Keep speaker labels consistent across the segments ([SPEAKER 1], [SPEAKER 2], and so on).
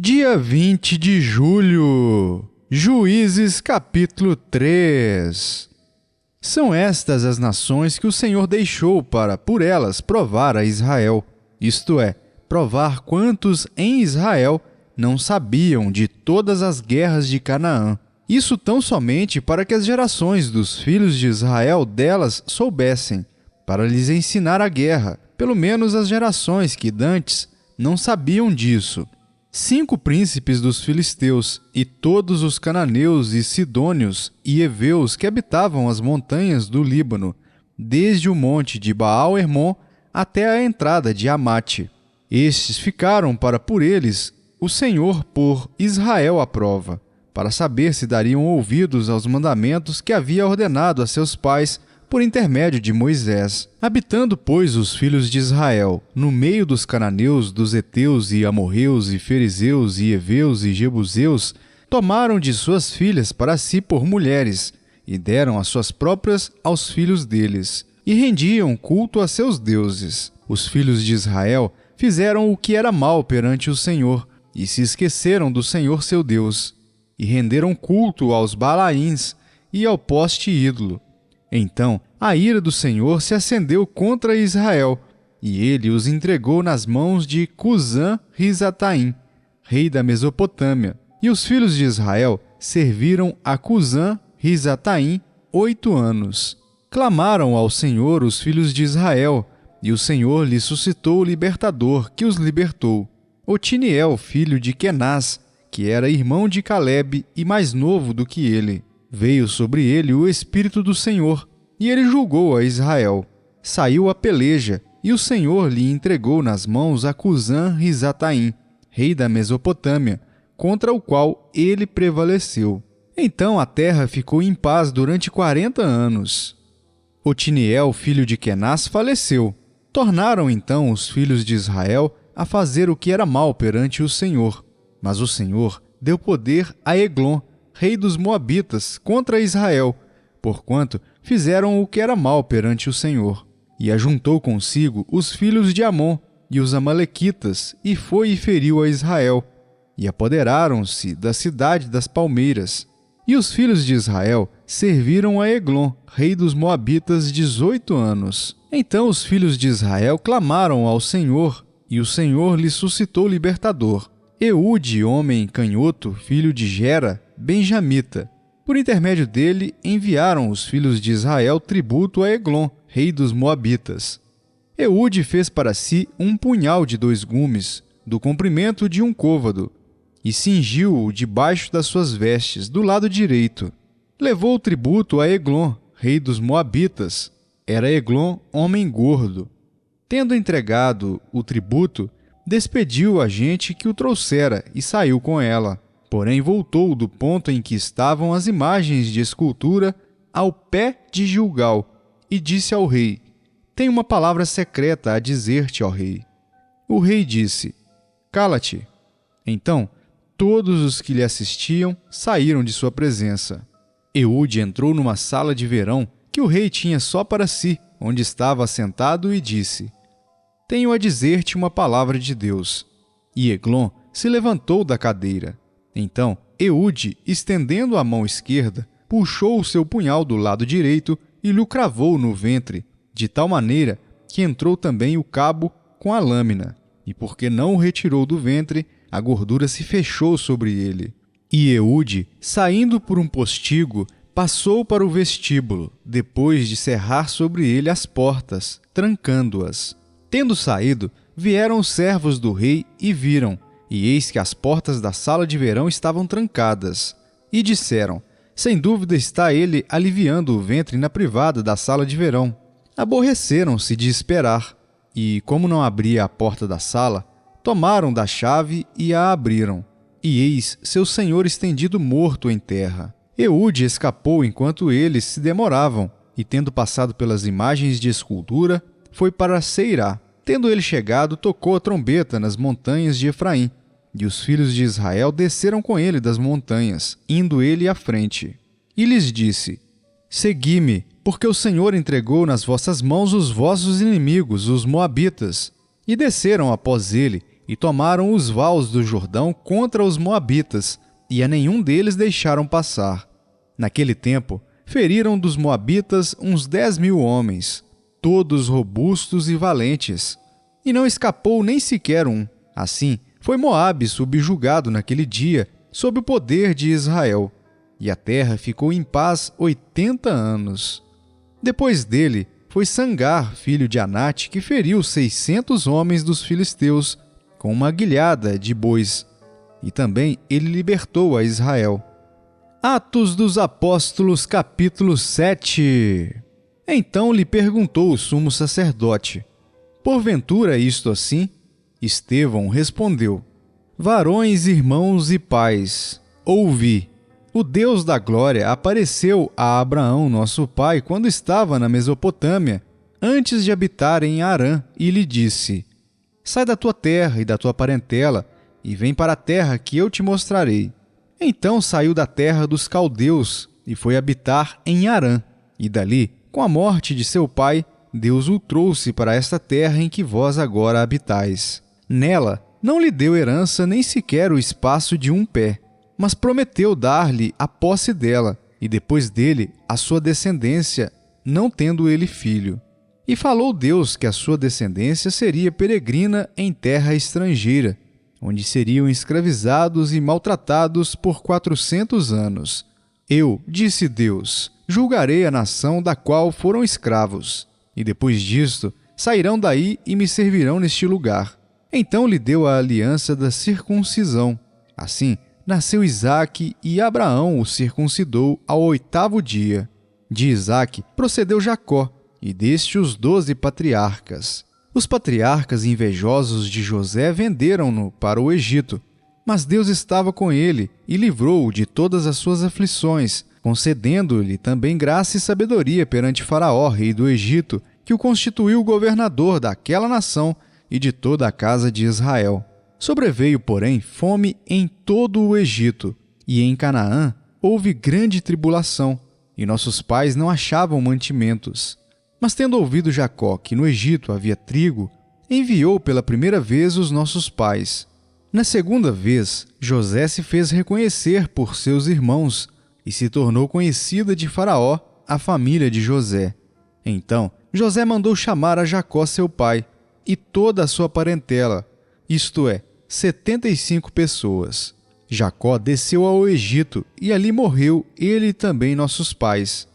[SPEAKER 1] Dia 20 de julho, Juízes capítulo 3. São estas as nações que o Senhor deixou para, por elas, provar a Israel, isto é, provar quantos em Israel não sabiam de todas as guerras de Canaã. Isso tão somente para que as gerações dos filhos de Israel delas soubessem, para lhes ensinar a guerra, pelo menos as gerações que dantes não sabiam disso. 5 príncipes dos filisteus e todos os cananeus e sidônios e heveus que habitavam as montanhas do Líbano, desde o monte de Baal-Hermon até a entrada de Amate. Estes ficaram para por eles o Senhor pôr Israel à prova, para saber se dariam ouvidos aos mandamentos que havia ordenado a seus pais por intermédio de Moisés. Habitando, pois, os filhos de Israel no meio dos cananeus, dos heteus e amorreus e fariseus e heveus e jebuseus, tomaram de suas filhas para si por mulheres e deram as suas próprias aos filhos deles, e rendiam culto a seus deuses. Os filhos de Israel fizeram o que era mal perante o Senhor e se esqueceram do Senhor seu Deus, e renderam culto aos Balaíns e ao poste ídolo. Então a ira do Senhor se acendeu contra Israel, e ele os entregou nas mãos de Cusã-Risataim, rei da Mesopotâmia. E os filhos de Israel serviram a Cusã-Risataim 8 anos. Clamaram ao Senhor os filhos de Israel, e o Senhor lhes suscitou o libertador, que os libertou. Otiniel, filho de Kenaz, que era irmão de Calebe e mais novo do que ele. Veio sobre ele o Espírito do Senhor, e ele julgou a Israel. Saiu a peleja, e o Senhor lhe entregou nas mãos a Cusã-Risataim, rei da Mesopotâmia, contra o qual ele prevaleceu. Então a terra ficou em paz durante 40 anos. Otiniel, filho de Kenaz, faleceu. Tornaram então os filhos de Israel a fazer o que era mal perante o Senhor. Mas o Senhor deu poder a Eglon, rei dos Moabitas, contra Israel, porquanto fizeram o que era mal perante o Senhor. E ajuntou consigo os filhos de Amon e os amalequitas, e foi e feriu a Israel. E apoderaram-se da cidade das palmeiras. E os filhos de Israel serviram a Eglon, rei dos Moabitas, 18 anos. Então os filhos de Israel clamaram ao Senhor, e o Senhor lhes suscitou libertador. Eude, homem canhoto, filho de Gera, benjamita. Por intermédio dele, enviaram os filhos de Israel tributo a Eglon, rei dos Moabitas. Eude fez para si um punhal de 2 gumes, do comprimento de um côvado, e cingiu-o debaixo das suas vestes, do lado direito. Levou o tributo a Eglon, rei dos Moabitas. Era Eglon homem gordo. Tendo entregado o tributo, despediu a gente que o trouxera e saiu com ela. Porém voltou do ponto em que estavam as imagens de escultura ao pé de Gilgal e disse ao rei: Tenho uma palavra secreta a dizer-te, ó rei. O rei disse: Cala-te. Então todos os que lhe assistiam saíram de sua presença. Eude entrou numa sala de verão que o rei tinha só para si, onde estava assentado, e disse: Tenho a dizer-te uma palavra de Deus. E Eglon se levantou da cadeira. Então Eude, estendendo a mão esquerda, puxou o seu punhal do lado direito e lhe cravou no ventre, de tal maneira que entrou também o cabo com a lâmina. E porque não o retirou do ventre, a gordura se fechou sobre ele. E Eude, saindo por um postigo, passou para o vestíbulo, depois de cerrar sobre ele as portas, trancando-as. Tendo saído, vieram os servos do rei e viram, e eis que as portas da sala de verão estavam trancadas. E disseram: Sem dúvida está ele aliviando o ventre na privada da sala de verão. Aborreceram-se de esperar, e, como não abria a porta da sala, tomaram da chave e a abriram. E eis seu senhor estendido morto em terra. Eude escapou enquanto eles se demoravam, e tendo passado pelas imagens de escultura, foi para Seirá. Tendo ele chegado, tocou a trombeta nas montanhas de Efraim, e os filhos de Israel desceram com ele das montanhas, indo ele à frente. E lhes disse: Segui-me, porque o Senhor entregou nas vossas mãos os vossos inimigos, os moabitas. E desceram após ele, e tomaram os vales do Jordão contra os moabitas, e a nenhum deles deixaram passar. Naquele tempo, feriram dos moabitas uns 10.000 homens, todos robustos e valentes, e não escapou nem sequer um. Assim, foi Moabe subjugado naquele dia, sob o poder de Israel, e a terra ficou em paz 80 anos. Depois dele, foi Sangar, filho de Anate, que feriu 600 homens dos filisteus, com uma aguilhada de bois, e também ele libertou a Israel. Atos dos Apóstolos, capítulo 7. Então lhe perguntou o sumo sacerdote: porventura isto assim? Estevão respondeu: varões, irmãos e pais, ouvi. O Deus da glória apareceu a Abraão, nosso pai, quando estava na Mesopotâmia, antes de habitar em Harã, e lhe disse: sai da tua terra e da tua parentela, e vem para a terra que eu te mostrarei. Então saiu da terra dos caldeus e foi habitar em Harã, e dali, com a morte de seu pai, Deus o trouxe para esta terra em que vós agora habitais. Nela não lhe deu herança nem sequer o espaço de um pé, mas prometeu dar-lhe a posse dela, e depois dele a sua descendência, não tendo ele filho. E falou Deus que a sua descendência seria peregrina em terra estrangeira, onde seriam escravizados e maltratados por 400 anos. Eu, disse Deus, julgarei a nação da qual foram escravos, e depois disto sairão daí e me servirão neste lugar. Então lhe deu a aliança da circuncisão. Assim, nasceu Isaque, e Abraão o circuncidou ao 8º dia. De Isaque procedeu Jacó, e deste os 12 patriarcas. Os patriarcas invejosos de José venderam-no para o Egito, mas Deus estava com ele e livrou-o de todas as suas aflições, concedendo-lhe também graça e sabedoria perante Faraó, rei do Egito, que o constituiu governador daquela nação e de toda a casa de Israel. Sobreveio, porém, fome em todo o Egito, e em Canaã houve grande tribulação, e nossos pais não achavam mantimentos. Mas tendo ouvido Jacó que no Egito havia trigo, enviou pela primeira vez os nossos pais. Na segunda vez, José se fez reconhecer por seus irmãos, e se tornou conhecida de Faraó a família de José. Então, José mandou chamar a Jacó seu pai, e toda a sua parentela, isto é, 75 pessoas. Jacó desceu ao Egito, e ali morreu ele e também nossos pais.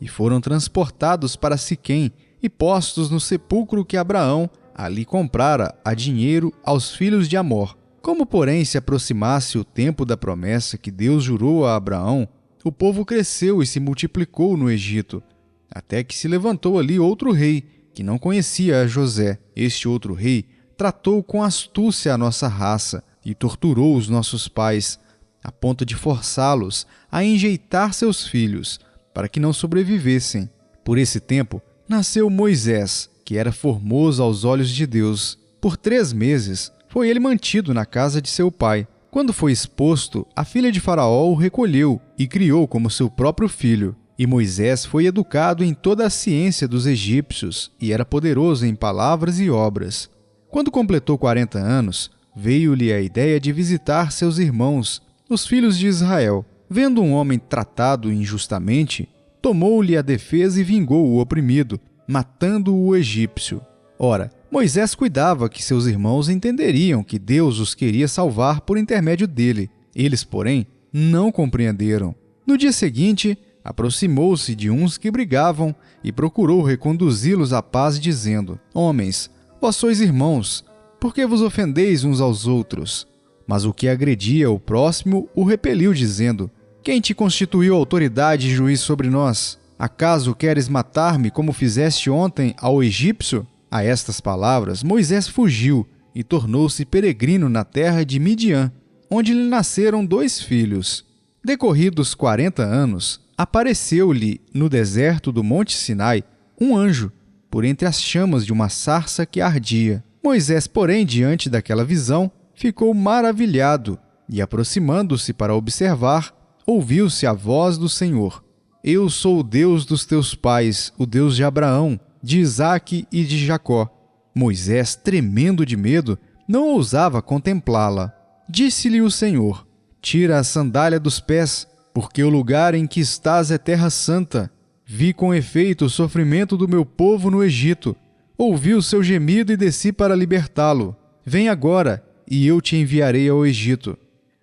[SPEAKER 1] E foram transportados para Siquém e postos no sepulcro que Abraão ali comprara a dinheiro aos filhos de Amor. Como, porém, se aproximasse o tempo da promessa que Deus jurou a Abraão, o povo cresceu e se multiplicou no Egito, até que se levantou ali outro rei, que não conhecia a José. Este outro rei tratou com astúcia a nossa raça e torturou os nossos pais, a ponto de forçá-los a enjeitar seus filhos, para que não sobrevivessem. Por esse tempo, nasceu Moisés, que era formoso aos olhos de Deus. Por 3 meses, foi ele mantido na casa de seu pai. Quando foi exposto, a filha de Faraó o recolheu e criou como seu próprio filho. E Moisés foi educado em toda a ciência dos egípcios e era poderoso em palavras e obras. Quando completou 40 anos, veio-lhe a ideia de visitar seus irmãos, os filhos de Israel. Vendo um homem tratado injustamente, tomou-lhe a defesa e vingou o oprimido, matando o egípcio. Ora, Moisés cuidava que seus irmãos entenderiam que Deus os queria salvar por intermédio dele. Eles, porém, não compreenderam. No dia seguinte, aproximou-se de uns que brigavam e procurou reconduzi-los à paz, dizendo: homens, vós sois irmãos, por que vos ofendeis uns aos outros? Mas o que agredia o próximo o repeliu, dizendo: quem te constituiu autoridade e juiz sobre nós? Acaso queres matar-me como fizeste ontem ao egípcio? A estas palavras, Moisés fugiu e tornou-se peregrino na terra de Midian, onde lhe nasceram 2 filhos. Decorridos 40 anos, apareceu-lhe no deserto do Monte Sinai um anjo, por entre as chamas de uma sarça que ardia. Moisés, porém, diante daquela visão, ficou maravilhado e, aproximando-se para observar, ouviu-se a voz do Senhor: eu sou o Deus dos teus pais, o Deus de Abraão, de Isaque e de Jacó. Moisés, tremendo de medo, não ousava contemplá-la. Disse-lhe o Senhor: tira a sandália dos pés, porque o lugar em que estás é terra santa. Vi com efeito o sofrimento do meu povo no Egito. Ouvi o seu gemido e desci para libertá-lo. Vem agora, e eu te enviarei ao Egito.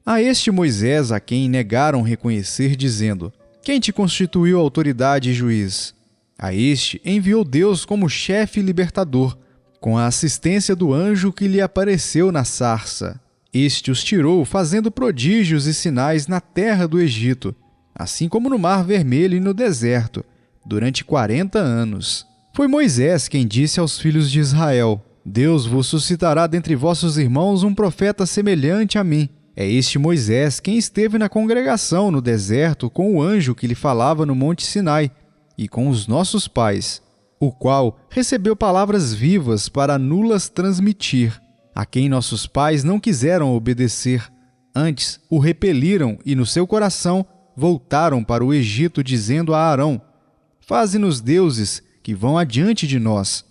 [SPEAKER 1] A este Moisés, a quem negaram reconhecer, dizendo: quem te constituiu autoridade e juiz? A este enviou Deus como chefe e libertador, com a assistência do anjo que lhe apareceu na sarça. Este os tirou, fazendo prodígios e sinais na terra do Egito, assim como no Mar Vermelho e no deserto, durante 40 anos. Foi Moisés quem disse aos filhos de Israel: Deus vos suscitará dentre vossos irmãos um profeta semelhante a mim. É este Moisés quem esteve na congregação no deserto com o anjo que lhe falava no Monte Sinai e com os nossos pais, o qual recebeu palavras vivas para nulas transmitir, a quem nossos pais não quiseram obedecer. Antes o repeliram e no seu coração voltaram para o Egito, dizendo a Arão: faze-nos deuses que vão adiante de nós.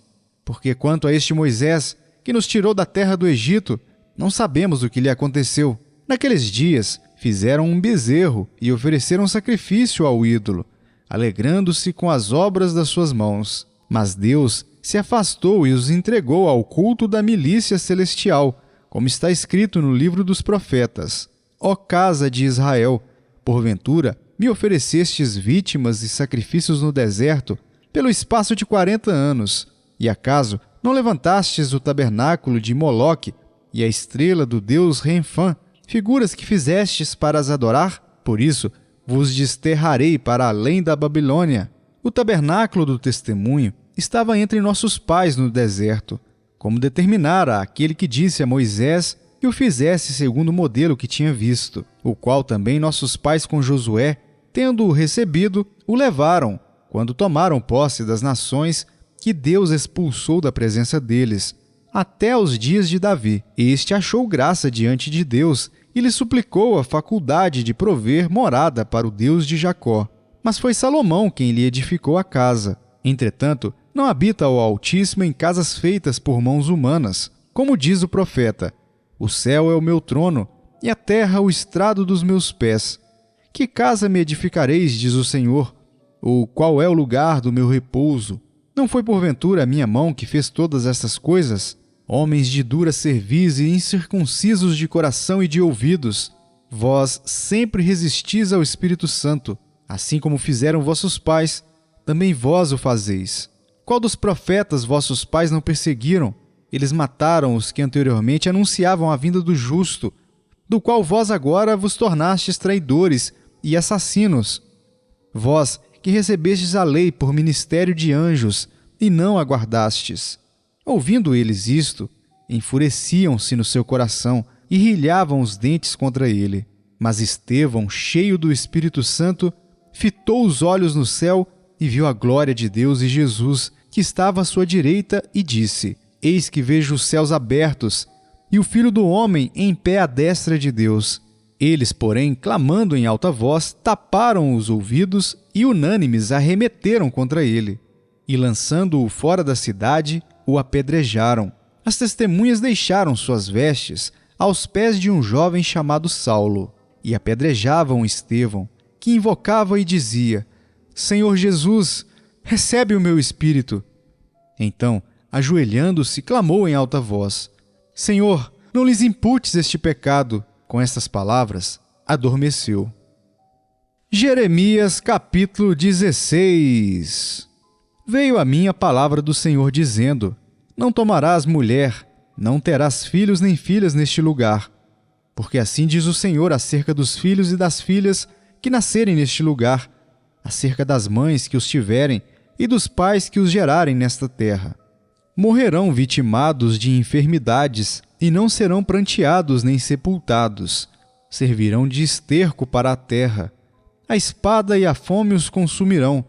[SPEAKER 1] Porque quanto a este Moisés, que nos tirou da terra do Egito, não sabemos o que lhe aconteceu. Naqueles dias fizeram um bezerro e ofereceram sacrifício ao ídolo, alegrando-se com as obras das suas mãos. Mas Deus se afastou e os entregou ao culto da milícia celestial, como está escrito no livro dos profetas: Ó casa de Israel, porventura me oferecestes vítimas e sacrifícios no deserto pelo espaço de 40 anos, e acaso não levantastes o tabernáculo de Moloque e a estrela do deus Renfã, figuras que fizestes para as adorar? Por isso vos desterrarei para além da Babilônia. O tabernáculo do testemunho estava entre nossos pais no deserto, como determinara aquele que disse a Moisés que o fizesse segundo o modelo que tinha visto, o qual também nossos pais com Josué, tendo-o recebido, o levaram, quando tomaram posse das nações que Deus expulsou da presença deles, até os dias de Davi. Este achou graça diante de Deus e lhe suplicou a faculdade de prover morada para o Deus de Jacó. Mas foi Salomão quem lhe edificou a casa. Entretanto, não habita o Altíssimo em casas feitas por mãos humanas. Como diz o profeta: o céu é o meu trono, e a terra o estrado dos meus pés. Que casa me edificareis, diz o Senhor? Ou qual é o lugar do meu repouso? Não foi porventura a minha mão que fez todas estas coisas? Homens de dura cerviz e incircuncisos de coração e de ouvidos, vós sempre resistis ao Espírito Santo, assim como fizeram vossos pais, também vós o fazeis. Qual dos profetas vossos pais não perseguiram? Eles mataram os que anteriormente anunciavam a vinda do justo, do qual vós agora vos tornastes traidores e assassinos. Vós que recebestes a lei por ministério de anjos e não a guardastes. Ouvindo eles isto, enfureciam-se no seu coração e rilhavam os dentes contra ele. Mas Estevão, cheio do Espírito Santo, fitou os olhos no céu e viu a glória de Deus e Jesus, que estava à sua direita, e disse: Eis que vejo os céus abertos e o Filho do Homem em pé à destra de Deus. Eles, porém, clamando em alta voz, taparam os ouvidos e unânimes arremeteram contra ele. E lançando-o fora da cidade, o apedrejaram. As testemunhas deixaram suas vestes aos pés de um jovem chamado Saulo e apedrejavam Estevão, que invocava e dizia: Senhor Jesus, recebe o meu espírito. Então, ajoelhando-se, clamou em alta voz: Senhor, não lhes imputes este pecado. Com estas palavras, adormeceu. Jeremias capítulo 16. Veio a mim a palavra do Senhor dizendo: Não tomarás mulher, não terás filhos nem filhas neste lugar. Porque assim diz o Senhor acerca dos filhos e das filhas que nascerem neste lugar, acerca das mães que os tiverem e dos pais que os gerarem nesta terra. Morrerão vitimados de enfermidades e não serão pranteados nem sepultados. Servirão de esterco para a terra. A espada e a fome os consumirão,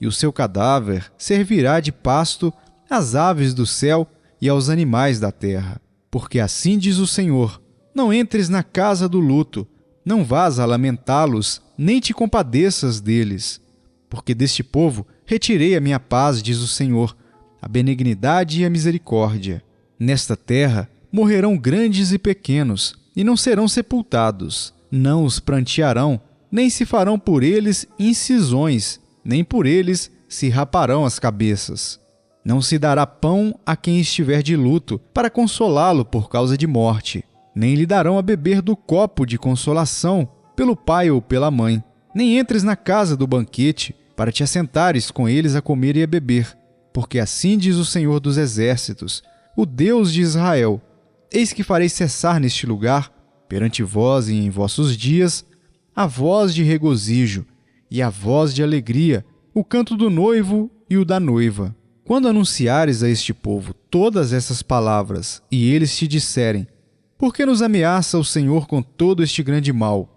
[SPEAKER 1] e o seu cadáver servirá de pasto às aves do céu e aos animais da terra. Porque assim diz o Senhor: Não entres na casa do luto, não vás a lamentá-los, nem te compadeças deles. Porque deste povo retirei a minha paz, diz o Senhor, a benignidade e a misericórdia. Nesta terra morrerão grandes e pequenos, e não serão sepultados. Não os prantearão, nem se farão por eles incisões, nem por eles se raparão as cabeças. Não se dará pão a quem estiver de luto, para consolá-lo por causa de morte. Nem lhe darão a beber do copo de consolação, pelo pai ou pela mãe. Nem entres na casa do banquete, para te assentares com eles a comer e a beber. Porque assim diz o Senhor dos Exércitos, o Deus de Israel: eis que farei cessar neste lugar, perante vós e em vossos dias, a voz de regozijo e a voz de alegria, o canto do noivo e o da noiva. Quando anunciares a este povo todas essas palavras, e eles te disserem: por que nos ameaça o Senhor com todo este grande mal?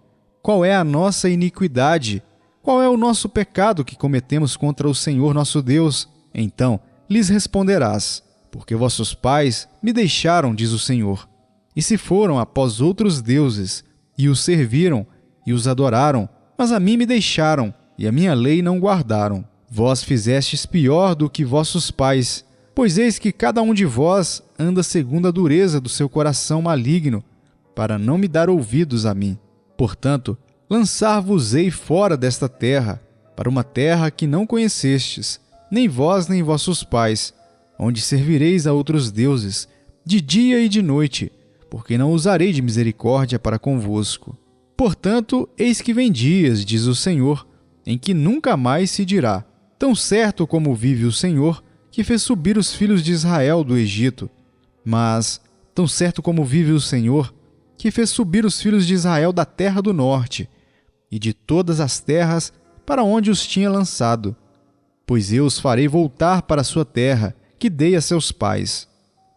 [SPEAKER 1] Qual é a nossa iniquidade? Qual é o nosso pecado que cometemos contra o Senhor nosso Deus? Então lhes responderás: porque vossos pais me deixaram, diz o Senhor, e se foram após outros deuses, e os serviram, e os adoraram, mas a mim me deixaram, e a minha lei não guardaram. Vós fizestes pior do que vossos pais, pois eis que cada um de vós anda segundo a dureza do seu coração maligno, para não me dar ouvidos a mim. Portanto, lançar-vos-ei fora desta terra, para uma terra que não conhecestes, nem vós nem vossos pais, onde servireis a outros deuses, de dia e de noite, porque não usarei de misericórdia para convosco. Portanto, eis que vem dias, diz o Senhor, em que nunca mais se dirá: tão certo como vive o Senhor, que fez subir os filhos de Israel do Egito. Mas, tão certo como vive o Senhor, que fez subir os filhos de Israel da terra do norte, e de todas as terras para onde os tinha lançado. Pois eu os farei voltar para a sua terra, que dei a seus pais.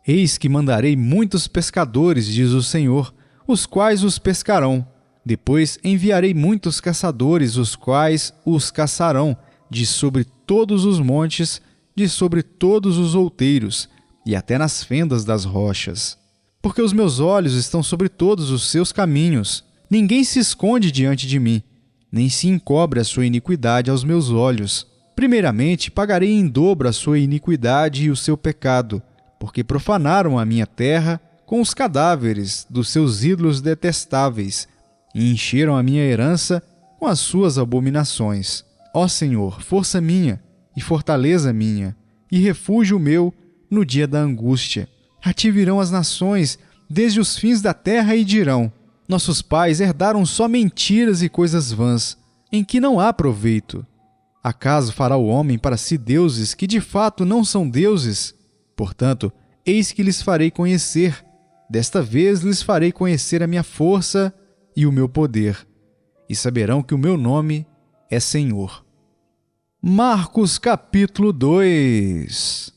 [SPEAKER 1] Eis que mandarei muitos pescadores, diz o Senhor, os quais os pescarão. Depois enviarei muitos caçadores, os quais os caçarão, de sobre todos os montes, de sobre todos os outeiros, e até nas fendas das rochas. Porque os meus olhos estão sobre todos os seus caminhos. Ninguém se esconde diante de mim, nem se encobre a sua iniquidade aos meus olhos. Primeiramente, pagarei em dobro a sua iniquidade e o seu pecado, porque profanaram a minha terra com os cadáveres dos seus ídolos detestáveis, e encheram a minha herança com as suas abominações. Ó Senhor, força minha e fortaleza minha, e refúgio meu no dia da angústia. A ti virão as nações desde os fins da terra e dirão: nossos pais herdaram só mentiras e coisas vãs, em que não há proveito. Acaso fará o homem para si deuses que de fato não são deuses? Portanto, eis que lhes farei conhecer. Desta vez lhes farei conhecer a minha força e o meu poder, e saberão que o meu nome é Senhor. Marcos capítulo 2.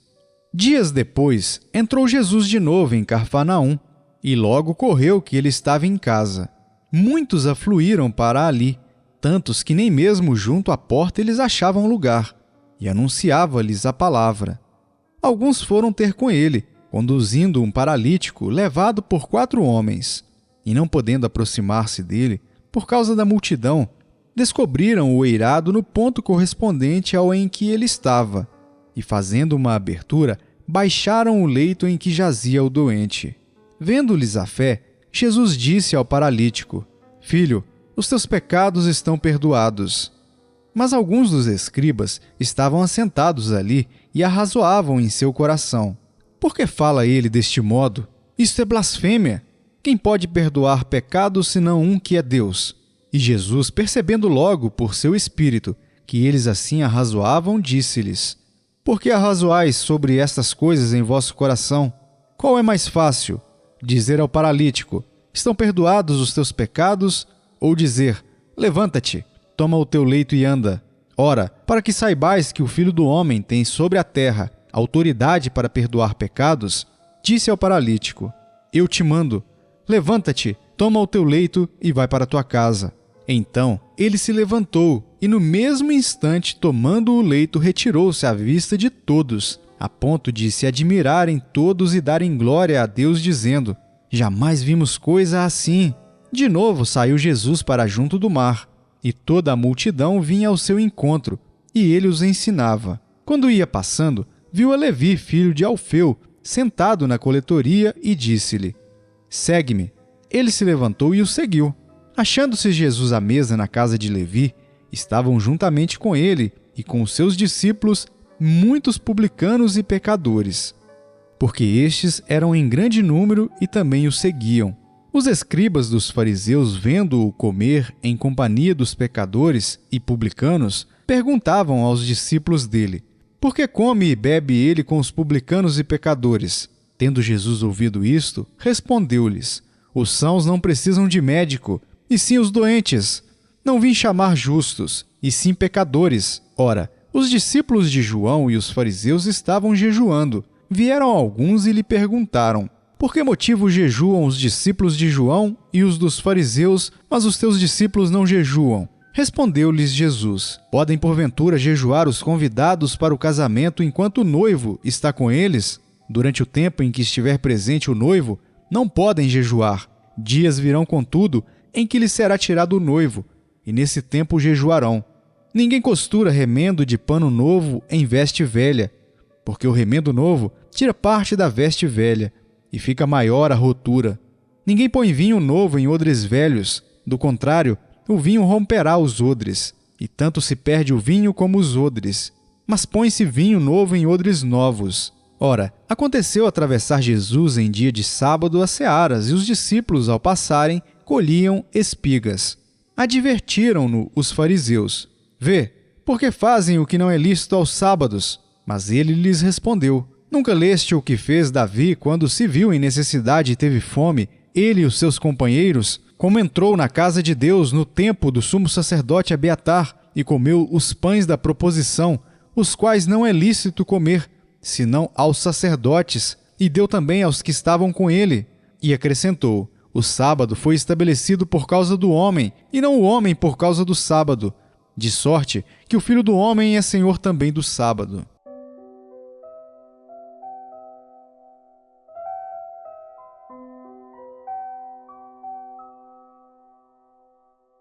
[SPEAKER 1] Dias depois, entrou Jesus de novo em Cafarnaum, e logo correu que ele estava em casa. Muitos afluíram para ali, tantos que nem mesmo junto à porta eles achavam lugar, e anunciava-lhes a palavra. Alguns foram ter com ele, conduzindo um paralítico levado por 4 homens, e não podendo aproximar-se dele, por causa da multidão, descobriram o eirado no ponto correspondente ao em que ele estava, e fazendo uma abertura, baixaram o leito em que jazia o doente. Vendo-lhes a fé, Jesus disse ao paralítico: Filho, os teus pecados estão perdoados. Mas alguns dos escribas estavam assentados ali e arrazoavam em seu coração: por que fala ele deste modo? Isto é blasfêmia. Quem pode perdoar pecados senão um que é Deus? E Jesus, percebendo logo por seu espírito que eles assim arrazoavam, disse-lhes: por que arrazoais sobre estas coisas em vosso coração? Qual é mais fácil, dizer ao paralítico: estão perdoados os teus pecados, ou dizer: levanta-te, toma o teu leito e anda? Ora, para que saibais que o Filho do Homem tem sobre a terra autoridade para perdoar pecados, disse ao paralítico: eu te mando, levanta-te, toma o teu leito e vai para a tua casa. Então ele se levantou e no mesmo instante, tomando o leito, retirou-se à vista de todos, a ponto de se admirarem todos e darem glória a Deus, dizendo: jamais vimos coisa assim. De novo saiu Jesus para junto do mar, e toda a multidão vinha ao seu encontro, e ele os ensinava. Quando ia passando, viu a Levi, filho de Alfeu, sentado na coletoria, e disse-lhe: Segue-me. Ele se levantou e o seguiu. Achando-se Jesus à mesa na casa de Levi, estavam juntamente com ele e com os seus discípulos muitos publicanos e pecadores, porque estes eram em grande número e também o seguiam. Os escribas dos fariseus, vendo-o comer em companhia dos pecadores e publicanos, perguntavam aos discípulos dele: Por que come e bebe ele com os publicanos e pecadores? Tendo Jesus ouvido isto, respondeu-lhes: Os sãos não precisam de médico, e sim os doentes. Não vim chamar justos, e sim pecadores. Ora, os discípulos de João e os fariseus estavam jejuando. Vieram alguns e lhe perguntaram: Por que motivo jejuam os discípulos de João e os dos fariseus, mas os teus discípulos não jejuam? Respondeu-lhes Jesus: Podem porventura jejuar os convidados para o casamento enquanto o noivo está com eles? Durante o tempo em que estiver presente o noivo, não podem jejuar. Dias virão, contudo, em que lhes será tirado o noivo, e nesse tempo jejuarão. Ninguém costura remendo de pano novo em veste velha, porque o remendo novo tira parte da veste velha, e fica maior a rotura. Ninguém põe vinho novo em odres velhos, do contrário, o vinho romperá os odres, e tanto se perde o vinho como os odres. Mas põe-se vinho novo em odres novos. Ora, aconteceu atravessar Jesus em dia de sábado as searas, e os discípulos, ao passarem, colhiam espigas. Advertiram-no os fariseus: Vê, porque fazem o que não é lícito aos sábados? Mas ele lhes respondeu: Nunca leste o que fez Davi quando se viu em necessidade e teve fome, ele e os seus companheiros, como entrou na casa de Deus no tempo do sumo sacerdote Abiatar e comeu os pães da proposição, os quais não é lícito comer, senão aos sacerdotes, e deu também aos que estavam com ele. E acrescentou: O sábado foi estabelecido por causa do homem, e não o homem por causa do sábado, de sorte que o Filho do Homem é Senhor também do sábado.